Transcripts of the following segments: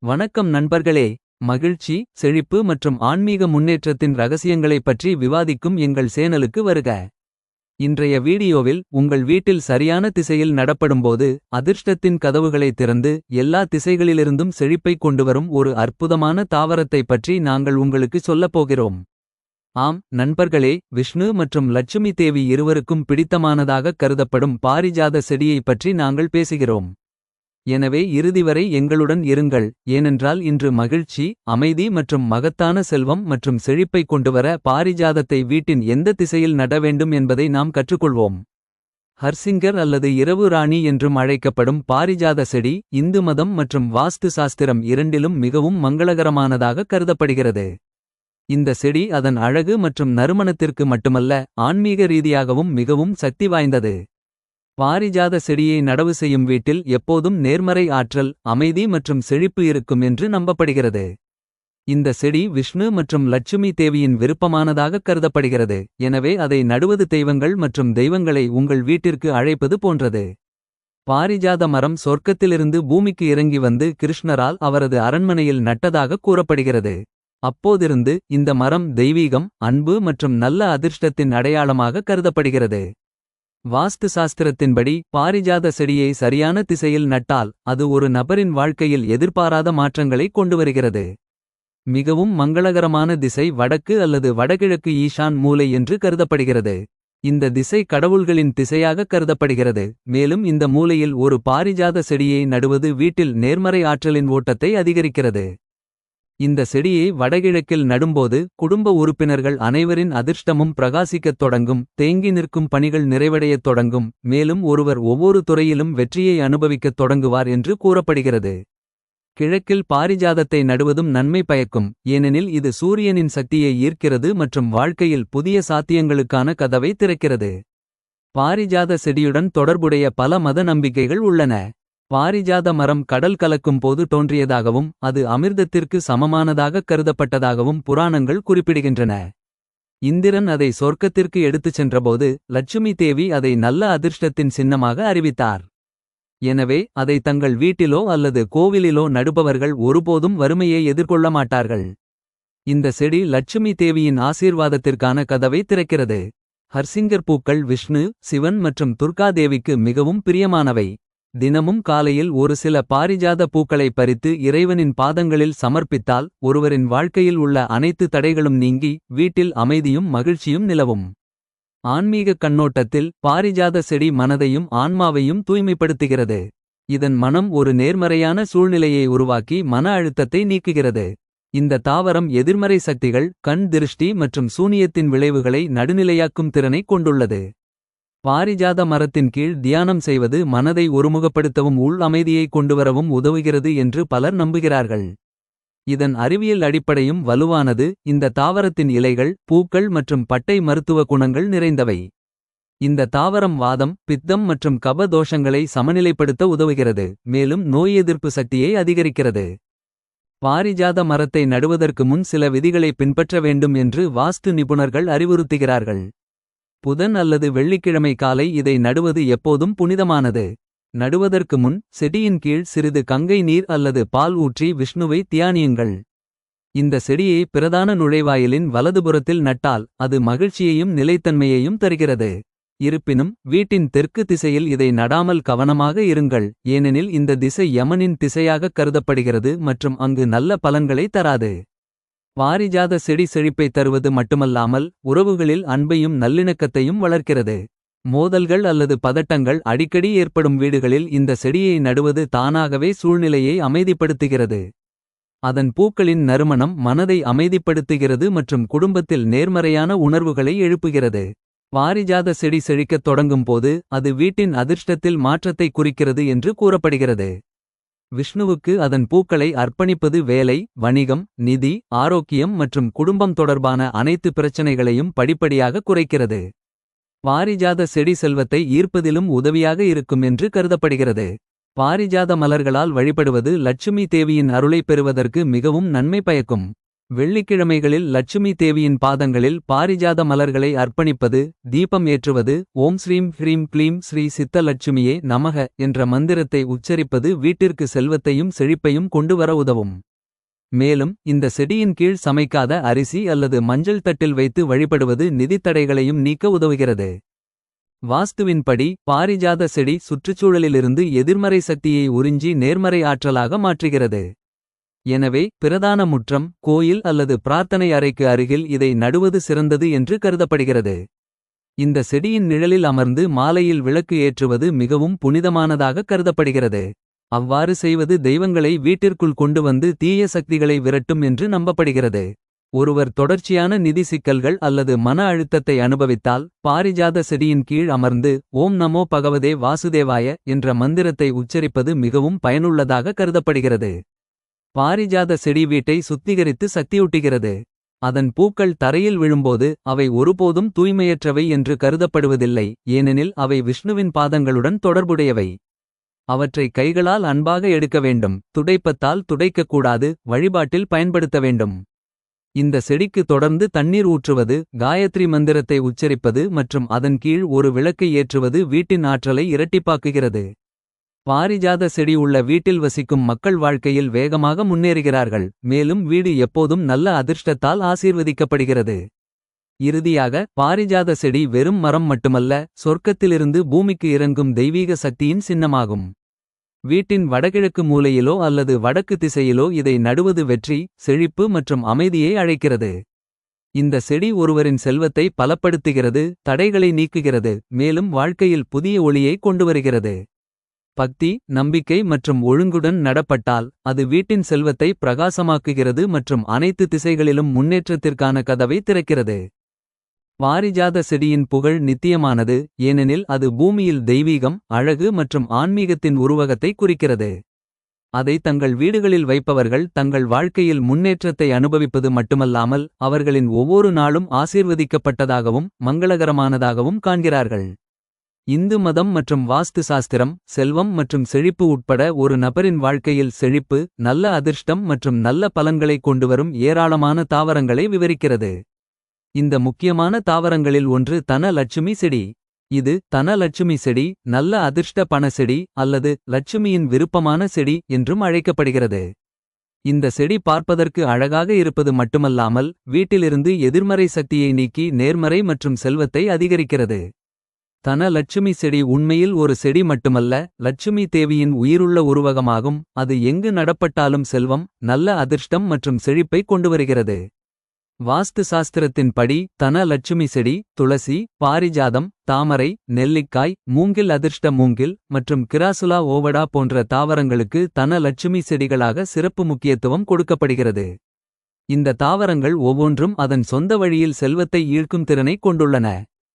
வணக்கம் நண்பர்களே. மகிழ்ச்சி, செழிப்பு மற்றும் ஆன்மீக முன்னேற்றத்தின் ரகசியங்களைப் பற்றி விவாதிக்கும் எங்கள் சேனலுக்கு வருக. இன்றைய வீடியோவில் உங்கள் வீட்டில் சரியான திசையில் நடப்படும்போது அதிர்ஷ்டத்தின் கதவுகளை திறந்து எல்லா திசைகளிலிருந்தும் செழிப்பைக் கொண்டுவரும் ஒரு அற்புதமான தாவரத்தைப் பற்றி நாங்கள் உங்களுக்கு சொல்லப் போகிறோம். ஆம் நண்பர்களே, விஷ்ணு மற்றும் லட்சுமி தேவி இருவருக்கும் பிடித்தமானதாகக் கருதப்படும் பாரிஜாத செடியைப் பற்றி நாங்கள் பேசுகிறோம். எனவே இறுதிவரை எங்களுடன் இருங்கள், ஏனென்றால் இன்று மகிழ்ச்சி, அமைதி மற்றும் மகத்தான செல்வம் மற்றும் செழிப்பைக் கொண்டுவர பாரிஜாதத்தை வீட்டின் எந்த திசையில் நட வேண்டும் என்பதை நாம் கற்றுக்கொள்வோம். ஹர்சிங்கர் அல்லது இரவு ராணி என்றும் அழைக்கப்படும் பாரிஜாத செடி இந்து மதம் மற்றும் வாஸ்து சாஸ்திரம் இரண்டிலும் மிகவும் மங்களகரமானதாக கருதப்படுகிறது. இந்த செடி அதன் அழகு மற்றும் நறுமணத்திற்கு மட்டுமல்ல, ஆன்மீக ரீதியாகவும் மிகவும் சக்தி வாய்ந்தது. பாரிஜாத செடியை நடவு செய்யும் வீட்டில் எப்போதும் நேர்மறை ஆற்றல், அமைதி மற்றும் செழிப்பு இருக்கும் என்று நம்பப்படுகிறது. இந்த செடி விஷ்ணு மற்றும் லட்சுமி தேவியின் விருப்பமானதாகக் கருதப்படுகிறது. எனவே அதை நடுவது தெய்வங்கள் மற்றும் தெய்வங்களை உங்கள் வீட்டிற்கு அழைப்பது போன்றது. பாரிஜாத மரம் சொர்க்கத்திலிருந்து பூமிக்கு இறங்கி வந்து கிருஷ்ணரால் அவரது அரண்மனையில் நட்டதாகக் கூறப்படுகிறது. அப்போதிருந்து இந்த மரம் தெய்வீகம், அன்பு மற்றும் நல்ல அதிர்ஷ்டத்தின் அடையாளமாக கருதப்படுகிறது. வாஸ்து சாஸ்திரத்தின்படி பாரிஜாத செடியை சரியான திசையில் நட்டால் அது ஒரு நபரின் வாழ்க்கையில் எதிர்பாராத மாற்றங்களை கொண்டுவருகிறது. மிகவும் மங்களகரமான திசை வடக்கு அல்லது வடகிழக்கு ஈஷான் மூலை என்று கருதப்படுகிறது. இந்த திசை கடவுள்களின் திசையாக கருதப்படுகிறது. மேலும் இந்த மூலையில் ஒரு பாரிஜாத செடியை நடுவது வீட்டில் நேர்மறை ஆற்றலின் ஓட்டத்தை அதிகரிக்கிறது. இந்த செடியை வடகிழக்கில் நடும்போது குடும்ப உறுப்பினர்கள் அனைவரின் அதிர்ஷ்டமும் பிரகாசிக்கத் தொடங்கும், தேங்கி நிற்கும் பணிகள் நிறைவடையத் தொடங்கும், மேலும் ஒருவர் ஒவ்வொரு துறையிலும் வெற்றியை அனுபவிக்கத் தொடங்குவார் என்று கூறப்படுகிறது. கிழக்கில் பாரிஜாதத்தை நடுவதும் நன்மை பயக்கும், ஏனெனில் இது சூரியனின் சக்தியை ஈர்க்கிறது மற்றும் வாழ்க்கையில் புதிய சாத்தியங்களுக்கான கதவை திறக்கிறது. பாரிஜாத செடியுடன் தொடர்புடைய பல மத நம்பிக்கைகள் உள்ளன. பாரிஜாத மரம் கடல் கலக்கும் போது தோன்றியதாகவும் அது அமிர்தத்திற்கு சமமானதாகக் கருதப்பட்டதாகவும் புராணங்கள் குறிப்பிடுகின்றன. இந்திரன் அதை சொர்க்கத்திற்கு எடுத்துச் சென்றபோது லட்சுமி தேவி அதை நல்ல அதிர்ஷ்டத்தின் சின்னமாக அறிவித்தார். எனவே அதை தங்கள் வீட்டிலோ அல்லது கோவிலிலோ நடுபவர்கள் ஒருபோதும் வறுமையை எதிர்கொள்ள மாட்டார்கள். இந்த செடி லட்சுமி தேவியின் ஆசீர்வாதத்திற்கான கதவை திறக்கிறது. ஹர்சிங்கர் பூக்கள் விஷ்ணு, சிவன் மற்றும் துர்கா தேவிக்கு மிகவும் பிரியமானவை. தினமும் காலையில் ஒரு சில பாரிஜாத பூக்களை பறித்து இறைவனின் பாதங்களில் சமர்ப்பித்தால் ஒருவரின் வாழ்க்கையில் உள்ள அனைத்து தடைகளும் நீங்கி வீட்டில் அமைதியும் மகிழ்ச்சியும் நிலவும். ஆன்மீக கண்ணோட்டத்தில் பாரிஜாத செடி மனதையும் ஆன்மாவையும் தூய்மைப்படுத்துகிறது. இதன் மனம் ஒரு நேர்மறையான சூழ்நிலையை உருவாக்கி மன அழுத்தத்தை நீக்குகிறது. இந்த தாவரம் எதிர்மறை சக்திகள், கண் திருஷ்டி மற்றும் சூனியத்தின் விளைவுகளை நடுநிலையாக்கும் திறனைக் கொண்டுள்ளது. பாரிஜாத மரத்தின் கீழ் தியானம் செய்வது மனதை ஒருமுகப்படுத்தவும் உள் அமைதியை கொண்டுவரவும் உதவுகிறது என்று பலர் நம்புகிறார்கள். இதன் அறிவியல் அடிப்படையும் வலுவானது. இந்த தாவரத்தின் இலைகள், பூக்கள் மற்றும் பட்டை மருத்துவ குணங்கள் நிறைந்தவை. இந்த தாவரம் வாதம், பித்தம் மற்றும் கப தோஷங்களை சமநிலைப்படுத்த உதவுகிறது, மேலும் நோய் எதிர்ப்பு சக்தியை அதிகரிக்கிறது. பாரிஜாத மரத்தை நடுவதற்கு முன் சில விதிகளை பின்பற்ற வேண்டும் என்று வாஸ்து நிபுணர்கள் அறிவுறுத்துகிறார்கள். புதன் அல்லது வெள்ளிக்கிழமை காலை இதை நடுவது எப்போதும் புனிதமானது. நடுவதற்கு முன் செடியின் கீழ் சிறிது கங்கை நீர் அல்லது பால் ஊற்றி விஷ்ணுவை தியானியுங்கள். இந்த செடியை பிரதான நுழைவாயிலின் வலதுபுறத்தில் நட்டால் அது மகிழ்ச்சியையும் நிலைத்தன்மையையும் தருகிறது. இருப்பினும் வீட்டின் தெற்கு திசையில் இதை நடாமல் கவனமாக இருங்கள், ஏனெனில் இந்த திசை யமனின் திசையாகக் கருதப்படுகிறது மற்றும் அங்கு நல்ல பலன்களை தராது. பாரிஜாத செடி செழிப்பை தருவது மட்டுமல்லாமல் உறவுகளில் அன்பையும் நல்லிணக்கத்தையும் வளர்க்கிறது. மோதல்கள் அல்லது பதட்டங்கள் அடிக்கடி ஏற்படும் வீடுகளில் இந்த செடியை நடுவது தானாகவே சூழ்நிலையை அமைதிப்படுத்துகிறது. அதன் பூக்களின் நறுமணம் மனதை அமைதிப்படுத்துகிறது மற்றும் குடும்பத்தில் நேர்மறையான உணர்வுகளை எழுப்புகிறது. பாரிஜாத செடி செழிக்கத் தொடங்கும் போது அது வீட்டின் அதிர்ஷ்டத்தில் மாற்றத்தை குறிக்கிறது என்று கூறப்படுகிறது. விஷ்ணுவுக்கு அதன் பூக்களை அர்ப்பணிப்பது வேலை, வணிகம், நிதி, ஆரோக்கியம் மற்றும் குடும்பம் தொடர்பான அனைத்து பிரச்சனைகளையும் படிப்படியாக குறைக்கிறது. பாரிஜாத செடி செல்வத்தை ஈர்ப்பதிலும் உதவியாக இருக்கும் என்று கருதப்படுகிறது. பாரிஜாத மலர்களால் வழிபடுவது லட்சுமி தேவியின் அருளைப் பெறுவதற்கு மிகவும் நன்மை பயக்கும். வெள்ளிக்கிழமைகளில் லட்சுமி தேவியின் பாதங்களில் பாரிஜாத மலர்களை அர்ப்பணிப்பது. தீபம் ஏற்றுவது. ஓம் ஸ்ரீம் ஹ்ரீம் க்ளீம் ஸ்ரீ சித்த லட்சுமியே நமக என்ற மந்திரத்தை உச்சரிப்பது வீட்டிற்கு செல்வத்தையும் செழிப்பையும் கொண்டு வர உதவும். மேலும் இந்த செடியின் கீழ் சமைக்காத அரிசி அல்லது மஞ்சள் தட்டில் வைத்து வழிபடுவது நிதித்தடைகளையும் நீக்க உதவுகிறது. வாஸ்துவின்படி பாரிஜாத செடி சுற்றுச்சூழலிலிருந்து எதிர்மறை சக்தியை உறிஞ்சி நேர்மறை ஆற்றலாக மாற்றுகிறது. எனவே பிரதான முற்றம், கோயில் அல்லது பிரார்த்தனை அறைக்கு அருகில் இதை நடுவது சிறந்தது என்று கருதப்படுகிறது. இந்த செடியின் நிழலில் அமர்ந்து மாலையில் விளக்கு ஏற்றுவது மிகவும் புனிதமானதாக கருதப்படுகிறது. அவ்வாறு செய்வது தெய்வங்களை வீட்டிற்குள் கொண்டு வந்து தீய சக்திகளை விரட்டும் என்று நம்பப்படுகிறது. ஒருவர் தொடர்ச்சியான நிதி சிக்கல்கள் அல்லது மன அழுத்தத்தை அனுபவித்தால் பாரிஜாத செடியின் கீழ் அமர்ந்து ஓம் நமோ பகவதே வாசுதேவாய என்ற மந்திரத்தை உச்சரிப்பது மிகவும் பயனுள்ளதாக கருதப்படுகிறது. பாரிஜாத செடி வீட்டை சுத்திகரித்து சக்தியூட்டுகிறது. அதன் பூக்கள் தரையில் விழும்போது அவை ஒருபோதும் தூய்மையற்றவை என்று கருதப்படுவதில்லை. ஏனெனில் அவை விஷ்ணுவின் பாதங்களுடன் தொடர்புடையவை. அவற்றை கைகளால் அன்பாக எடுக்க வேண்டும். துடைப்பத்தால் துடைக்கக்கூடாது. வழிபாட்டில் பயன்படுத்த வேண்டும். இந்த செடிக்கு தொடர்ந்து தண்ணீர் ஊற்றுவது, காயத்ரி மந்திரத்தை உச்சரிப்பது மற்றும் அதன் கீழ் ஒரு விளக்கை ஏற்றுவது வீட்டின் ஆற்றலை இரட்டிப்பாக்குகிறது. பாரிஜாத செடி உள்ள வீட்டில் வசிக்கும் மக்கள் வாழ்க்கையில் வேகமாக முன்னேறுகிறார்கள். மேலும் வீடு எப்போதும் நல்ல அதிர்ஷ்டத்தால் ஆசீர்வதிக்கப்படுகிறது. இறுதியாக பாரிஜாத செடி வெறும் மரம் மட்டுமல்ல, சொர்க்கத்திலிருந்து பூமிக்கு இறங்கும் தெய்வீக சக்தியின் சின்னமாகும். வீட்டின் வடகிழக்கு மூலையிலோ அல்லது வடக்கு திசையிலோ இதை நடுவது வெற்றி, செழிப்பு மற்றும் அமைதியை அழைக்கிறது. இந்த செடி ஒருவரின் செல்வத்தை பலப்படுத்துகிறது, தடைகளை நீக்குகிறது, மேலும் வாழ்க்கையில் புதிய ஒளியை கொண்டுவருகிறது. பக்தி, நம்பிக்கை மற்றும் ஒழுங்குடன் நடப்பட்டால் அது வீட்டின் செல்வத்தை பிரகாசமாக்குகிறது மற்றும் அனைத்து திசைகளிலும் முன்னேற்றத்திற்கான கதவை திறக்கிறது. பாரிஜாத செடியின் புகழ் நித்தியமானது, ஏனெனில் அது பூமியில் தெய்வீகம், அழகு மற்றும் ஆன்மீகத்தின் உருவகத்தை குறிக்கிறது. அதை தங்கள் வீடுகளில் வைப்பவர்கள் தங்கள் வாழ்க்கையில் முன்னேற்றத்தை அனுபவிப்பது மட்டுமல்லாமல் அவர்களின் ஒவ்வொரு நாளும் ஆசீர்வதிக்கப்பட்டதாகவும் மங்களகரமானதாகவும் காண்கிறார்கள். இந்து மதம் மற்றும் வாஸ்து சாஸ்திரம் செல்வம் மற்றும் செழிப்பு உட்பட ஒரு நபரின் வாழ்க்கையில் செழிப்பு, நல்ல அதிர்ஷ்டம் மற்றும் நல்ல பலன்களை கொண்டுவரும் ஏராளமான தாவரங்களை விவரிக்கிறது. இந்த முக்கியமான தாவரங்களில் ஒன்று தன லட்சுமி செடி. இது தன லட்சுமி செடி, நல்ல அதிர்ஷ்ட பண செடி அல்லது லட்சுமியின் விருப்பமான செடி என்றும் அழைக்கப்படுகிறது. இந்த செடி பார்ப்பதற்கு அழகாக இருப்பது மட்டுமல்லாமல் வீட்டிலிருந்து எதிர்மறை சக்தியை நீக்கி நேர்மறை மற்றும் செல்வத்தை அதிகரிக்கிறது. தன லட்சுமி செடி உண்மையில் ஒரு செடி மட்டுமல்ல, லட்சுமி தேவியின் உயிருள்ள உருவகமாகும். அது எங்கு நடப்பட்டாலும் செல்வம், நல்ல அதிர்ஷ்டம் மற்றும் செழிப்பை கொண்டுவருகிறது. வாஸ்து சாஸ்திரத்தின் படி தன லட்சுமி செடி துளசி, பாரிஜாதம், தாமரை, நெல்லிக்காய், மூங்கில் அதிர்ஷ்ட மூங்கில் மற்றும் கிராசுலா ஓவடா போன்ற தாவரங்களுக்கு தன லட்சுமி செடிகளாக சிறப்பு முக்கியத்துவம் கொடுக்கப்படுகிறது. இந்த தாவரங்கள் ஒவ்வொன்றும் அதன் சொந்த வழியில் செல்வத்தை ஈர்க்கும் திறனை கொண்டுள்ளன.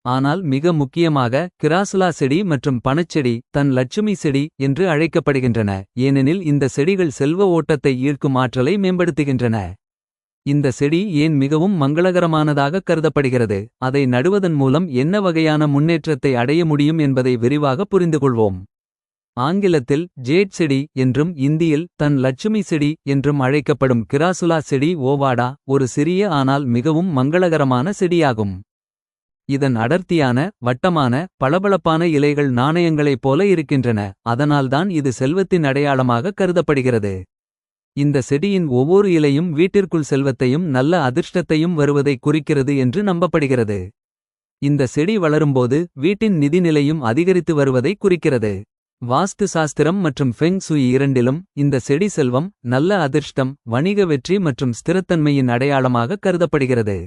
ஆனால் மிக முக்கியமாக கிராசுலா செடி மற்றும் பணச்செடி தன் லட்சுமி செடி என்று அழைக்கப்படுகின்றன. ஏனெனில் இந்த செடிகள் செல்வ ஓட்டத்தை ஈர்க்கும் ஆற்றலை மேம்படுத்துகின்றன. இந்த செடி ஏன் மிகவும் மங்களகரமானதாக கருதப்படுகிறது, அதை நடுவதன் மூலம் என்ன வகையான முன்னேற்றத்தை அடைய முடியும் என்பதை விரிவாக புரிந்துகொள்வோம். ஆங்கிலத்தில் ஜேட் செடி என்றும் இந்தியில் தன் லட்சுமி செடி என்றும் அழைக்கப்படும் கிராசுலா செடி ஓவாடா ஒரு சிறிய ஆனால் மிகவும் மங்களகரமான செடியாகும். இதன் அடர்த்தியான, வட்டமான, பளபளப்பான இலைகள் நாணயங்களைப் போல இருக்கின்றன. அதனால்தான் இது செல்வத்தின் அடையாளமாக கருதப்படுகிறது. இந்த செடியின் ஒவ்வொரு இலையும் வீட்டிற்குள் செல்வத்தையும் நல்ல அதிர்ஷ்டத்தையும் வருவதை குறிக்கிறது என்று நம்பப்படுகிறது. இந்த செடி வளரும்போது வீட்டின் நிதிநிலையும் அதிகரித்து வருவதை குறிக்கிறது. வாஸ்து சாஸ்திரம் மற்றும் ஃபெங் சுயி இரண்டிலும் இந்த செடி செல்வம், நல்ல அதிர்ஷ்டம், வணிக வெற்றி மற்றும் ஸ்திரத்தன்மையின் அடையாளமாக கருதப்படுகிறது.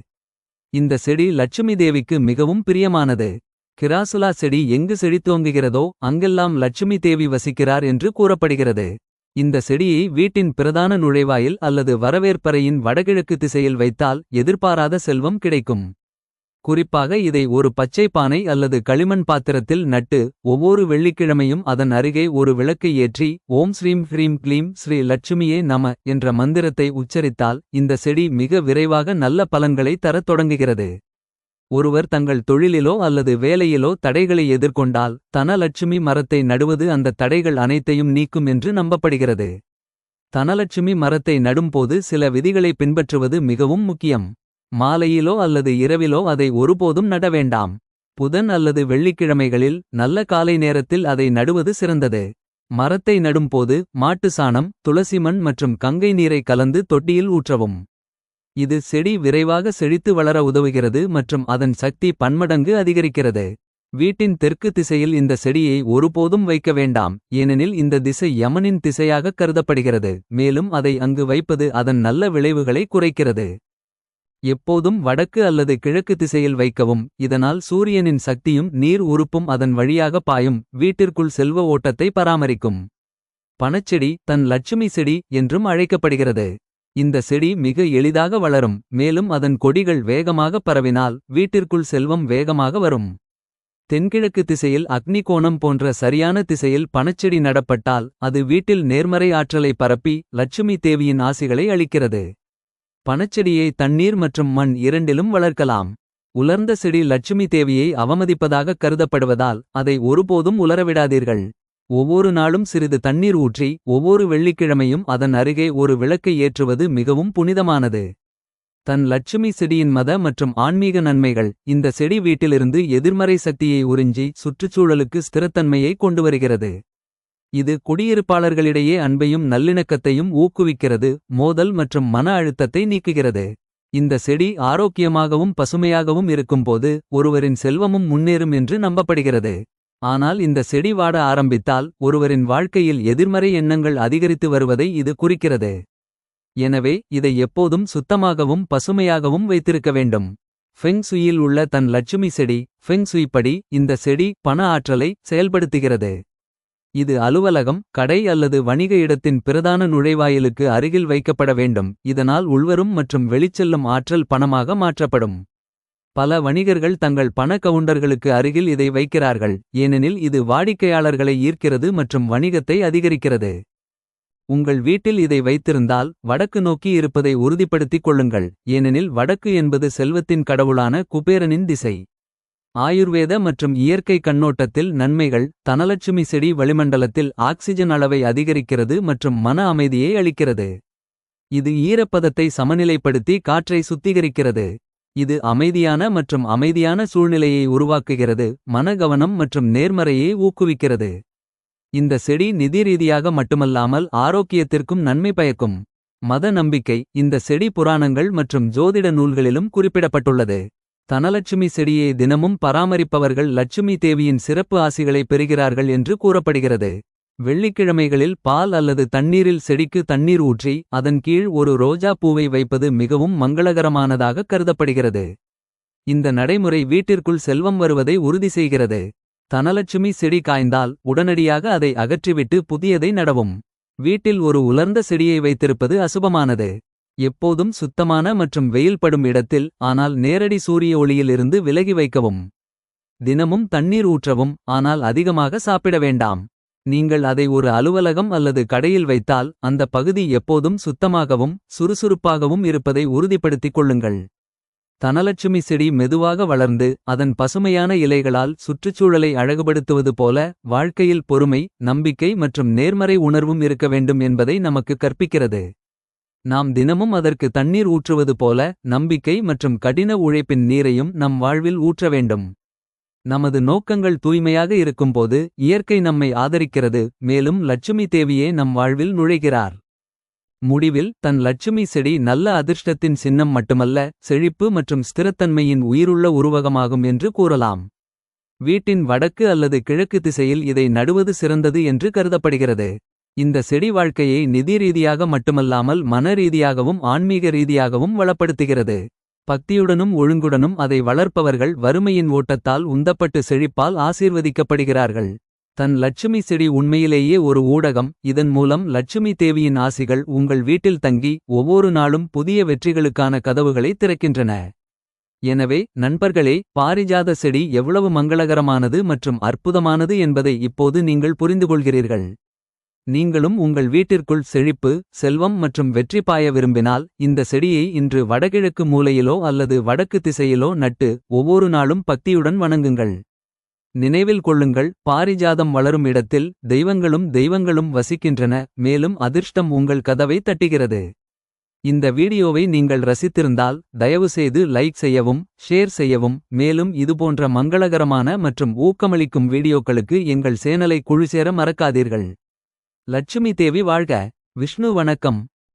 இந்த செடி லட்சுமி தேவிக்கு மிகவும் பிரியமானது. கிராசுலா செடி எங்கு செழித்தோங்குகிறதோ அங்கெல்லாம் லட்சுமி தேவி வசிக்கிறார் என்று கூறப்படுகிறது. இந்த செடியை வீட்டின் பிரதான நுழைவாயில் அல்லது வரவேற்பறையின் வடகிழக்கு திசையில் வைத்தால் எதிர்பாராத செல்வம் கிடைக்கும். குறிப்பாக இதை ஒரு பச்சை பானை அல்லது களிமண் பாத்திரத்தில் நட்டு ஒவ்வொரு வெள்ளிக்கிழமையும் அதன் அருகே ஒரு விளக்கை ஏற்றி ஓம் ஸ்ரீம் ஹ்ரீம் க்ளீம் ஸ்ரீ லட்சுமியே நம என்ற மந்திரத்தை உச்சரித்தால் இந்த செடி மிக விரைவாக நல்ல பலன்களை தரத் தொடங்குகிறது. ஒருவர் தங்கள் தொழிலிலோ அல்லது வேலையிலோ தடைகளை எதிர்கொண்டால் தன லட்சுமி மரத்தை நடுவது அந்த தடைகள் அனைத்தையும் நீக்கும் என்று நம்பப்படுகிறது. தனலட்சுமி மரத்தை நடும்போது சில விதிகளை பின்பற்றுவது மிகவும் முக்கியம். மாலையிலோ அல்லது இரவிலோ அதை ஒருபோதும் நட வேண்டாம். புதன் அல்லது வெள்ளிக்கிழமைகளில் நல்ல காலை நேரத்தில் அதை நடுவது சிறந்தது. மரத்தை நடும்போது மாட்டு சாணம், துளசி மண் மற்றும் கங்கை நீரை கலந்து தொட்டியில் ஊற்றவும். இது செடி விரைவாக செழித்து வளர உதவுகிறது மற்றும் அதன் சக்தி பன்மடங்கு அதிகரிக்கிறது. வீட்டின் தெற்கு திசையில் இந்த செடியை ஒருபோதும் வைக்க வேண்டாம், ஏனெனில் இந்த திசை யமனின் திசையாக கருதப்படுகிறது. மேலும் அதை அங்கு வைப்பது அதன் நல்ல விளைவுகளை குறைக்கிறது. எப்போதும் வடக்கு அல்லது கிழக்கு திசையில் வைக்கவும், இதனால் சூரியனின் சக்தியும் நீர் உறுப்பும் அதன் வழியாக பாயும். வீட்டிற்குள் செல்வ ஓட்டத்தை பராமரிக்கும். பணச்செடி தன் லட்சுமி செடி என்றும் அழைக்கப்படுகிறது. இந்த செடி மிக எளிதாக வளரும், மேலும் அதன் கொடிகள் வேகமாக பரவினால் வீட்டிற்குள் செல்வம் வேகமாக வரும். தென்கிழக்கு திசையில் அக்னி கோணம் போன்ற சரியான திசையில் பணச்செடி நடப்பட்டால் அது வீட்டில் நேர்மறை ஆற்றலை பரப்பி லட்சுமி தேவியின் ஆசிகளை அளிக்கிறது. பணச்செடியை தண்ணீர் மற்றும் மண் இரண்டிலும் வளர்க்கலாம். உலர்ந்த செடி லட்சுமி தேவியை அவமதிப்பதாக கருதப்படுவதால் அதை ஒருபோதும் உலரவிடாதீர்கள். ஒவ்வொரு நாளும் சிறிது தண்ணீர் ஊற்றி ஒவ்வொரு வெள்ளிக்கிழமையும் அதன் அருகே ஒரு விளக்கை ஏற்றுவது மிகவும் புனிதமானது. தன் லட்சுமி செடியின் மத மற்றும் ஆன்மீக நன்மைகள். இந்த செடி வீட்டிலிருந்து எதிர்மறை சக்தியை உறிஞ்சி சுற்றுச்சூழலுக்கு ஸ்திரத்தன்மையை கொண்டுவருகிறது. இது குடியிருப்பாளர்களிடையே அன்பையும் நல்லிணக்கத்தையும் ஊக்குவிக்கிறது, மோதல் மற்றும் மன அழுத்தத்தை நீக்குகிறது. இந்த செடி ஆரோக்கியமாகவும் பசுமையாகவும் இருக்கும்போது ஒருவரின் செல்வமும் முன்னேறும் என்று நம்பப்படுகிறது. ஆனால் இந்த செடி வாட ஆரம்பித்தால் ஒருவரின் வாழ்க்கையில் எதிர்மறை எண்ணங்கள் அதிகரித்து வருவதை இது குறிக்கிறது. எனவே இதை எப்போதும் சுத்தமாகவும் பசுமையாகவும் வைத்திருக்க வேண்டும். ஃபெங் சுயில் உள்ள தன் லட்சுமி செடி. ஃபெங் சுய் படி இந்த செடி பண ஆற்றலை செயல்படுத்துகிறது. இது அலுவலகம், கடை அல்லது வணிக இடத்தின் பிரதான நுழைவாயிலுக்கு அருகில் வைக்கப்பட வேண்டும், இதனால் உள்வரும் மற்றும் வெளிச்செல்லும் ஆற்றல் பணமாக மாற்றப்படும். பல வணிகர்கள் தங்கள் பண கவுண்டர்களுக்கு அருகில் இதை வைக்கிறார்கள், ஏனெனில் இது வாடிக்கையாளர்களை ஈர்க்கிறது மற்றும் வணிகத்தை அதிகரிக்கிறது. உங்கள் வீட்டில் இதை வைத்திருந்தால் வடக்கு நோக்கி இருப்பதை உறுதிப்படுத்திக் கொள்ளுங்கள், ஏனெனில் வடக்கு என்பது செல்வத்தின் கடவுளான குபேரனின் திசை. ஆயுர்வேத மற்றும் இயற்கை கண்ணோட்டத்தில் நன்மைகள். தனலட்சுமி செடி வளிமண்டலத்தில் ஆக்சிஜன் அளவை அதிகரிக்கிறது மற்றும் மன அமைதியை அளிக்கிறது. இது ஈரப்பதத்தை சமநிலைப்படுத்தி காற்றை சுத்திகரிக்கிறது. இது அமைதியான மற்றும் அமைதியான சூழ்நிலையை உருவாக்குகிறது, மனகவனம் மற்றும் நேர்மறையை ஊக்குவிக்கிறது. இந்த செடி நிதி ரீதியாக மட்டுமல்லாமல் ஆரோக்கியத்திற்கும் நன்மை பயக்கும். மத நம்பிக்கை. இந்த செடி புராணங்கள் மற்றும் ஜோதிட நூல்களிலும் குறிப்பிடப்பட்டுள்ளது. தனலட்சுமி செடியை தினமும் பராமரிப்பவர்கள் லட்சுமி தேவியின் சிறப்பு ஆசிகளை பெறுகிறார்கள் என்று கூறப்படுகிறது. வெள்ளிக்கிழமைகளில் பால் அல்லது தண்ணீரில் செடிக்கு தண்ணீர் ஊற்றி அதன் கீழ் ஒரு ரோஜா பூவை வைப்பது மிகவும் மங்களகரமானதாக கருதப்படுகிறது. இந்த நடைமுறை வீட்டிற்குள் செல்வம் வருவதை உறுதி செய்கிறது. தனலட்சுமி செடி காய்ந்தால் உடனடியாக அதை அகற்றிவிட்டு புதியதை நடவும். வீட்டில் ஒரு உலர்ந்த செடியை வைத்திருப்பது அசுபமானது. எப்போதும் சுத்தமான மற்றும் வெயில் படும் இடத்தில், ஆனால் நேரடி சூரிய ஒளியிலிருந்து விலகி வைக்கவும். தினமும் தண்ணீர் ஊற்றவும், ஆனால் அதிகமாக சாப்பிட வேண்டாம். நீங்கள் அதை ஒரு அலுவலகம் அல்லது கடையில் வைத்தால் அந்த பகுதி எப்போதும் சுத்தமாகவும் சுறுசுறுப்பாகவும் இருப்பதை உறுதிப்படுத்திக் கொள்ளுங்கள். தனலட்சுமி செடி மெதுவாக வளர்ந்து அதன் பசுமையான இலைகளால் சுற்றுச்சூழலை அழகுபடுத்துவது போல வாழ்க்கையில் பொறுமை, நம்பிக்கை மற்றும் நேர்மறை உணர்வும் இருக்க வேண்டும் என்பதை நமக்கு கற்பிக்கிறது. நாம் தினமும் அதற்கு தண்ணீர் ஊற்றுவது போல நம்பிக்கை மற்றும் கடின உழைப்பின் நீரையும் நம் வாழ்வில் ஊற்ற வேண்டும். நமது நோக்கங்கள் தூய்மையாக இருக்கும்போது இயற்கை நம்மை ஆதரிக்கிறது, மேலும் லட்சுமி தேவியே நம் வாழ்வில் நுழைகிறார். முடிவில் தன் லட்சுமி செடி நல்ல அதிர்ஷ்டத்தின் சின்னம் மட்டுமல்ல, செழிப்பு மற்றும் ஸ்திரத்தன்மையின் உயிருள்ள உருவகமாகும் என்று கூறலாம். வீட்டின் வடக்கு அல்லது கிழக்கு திசையில் இதை நடுவது சிறந்தது என்று கருதப்படுகிறது. இந்த செடி வாழ்க்கையை நிதி ரீதியாக மட்டுமல்லாமல் மன ரீதியாகவும் ஆன்மீக ரீதியாகவும் வளப்படுத்துகிறது. பக்தியுடனும் ஒழுங்குடனும் அதை வளர்ப்பவர்கள் வறுமையின் ஓட்டத்தால் உந்தப்பட்டு செழிப்பால் ஆசீர்வதிக்கப்படுகிறார்கள். தன் லட்சுமி செடி உண்மையிலேயே ஒரு ஊடகம், இதன் மூலம் லட்சுமி தேவியின் ஆசிகள் உங்கள் வீட்டில் தங்கி ஒவ்வொரு நாளும் புதிய வெற்றிகளுக்கான கதவுகளை திறக்கின்றன. எனவே நண்பர்களே, பாரிஜாத செடி எவ்வளவு மங்களகரமானது மற்றும் அற்புதமானது என்பதை இப்போது நீங்கள் புரிந்துகொள்கிறீர்கள். நீங்களும் உங்கள் வீட்டிற்குள் செழிப்பு, செல்வம் மற்றும் வெற்றி பாய விரும்பினால் இந்த செடியை இன்று வடகிழக்கு மூலையிலோ அல்லது வடக்கு திசையிலோ நட்டு ஒவ்வொரு நாளும் பக்தியுடன் வணங்குங்கள். நினைவில் கொள்ளுங்கள், பாரிஜாதம் வளரும் இடத்தில் தெய்வங்களும் வசிக்கின்றன. மேலும் அதிர்ஷ்டம் உங்கள் கதவை தட்டுகிறது. இந்த வீடியோவை நீங்கள் ரசித்திருந்தால் தயவுசெய்து லைக் செய்யவும், ஷேர் செய்யவும். மேலும் இதுபோன்ற மங்களகரமான மற்றும் ஊக்கமளிக்கும் வீடியோக்களுக்கு எங்கள் சேனலை குழுசேர மறக்காதீர்கள். லட்சுமி தேவி வாழ்க. விஷ்ணு வணக்கம்.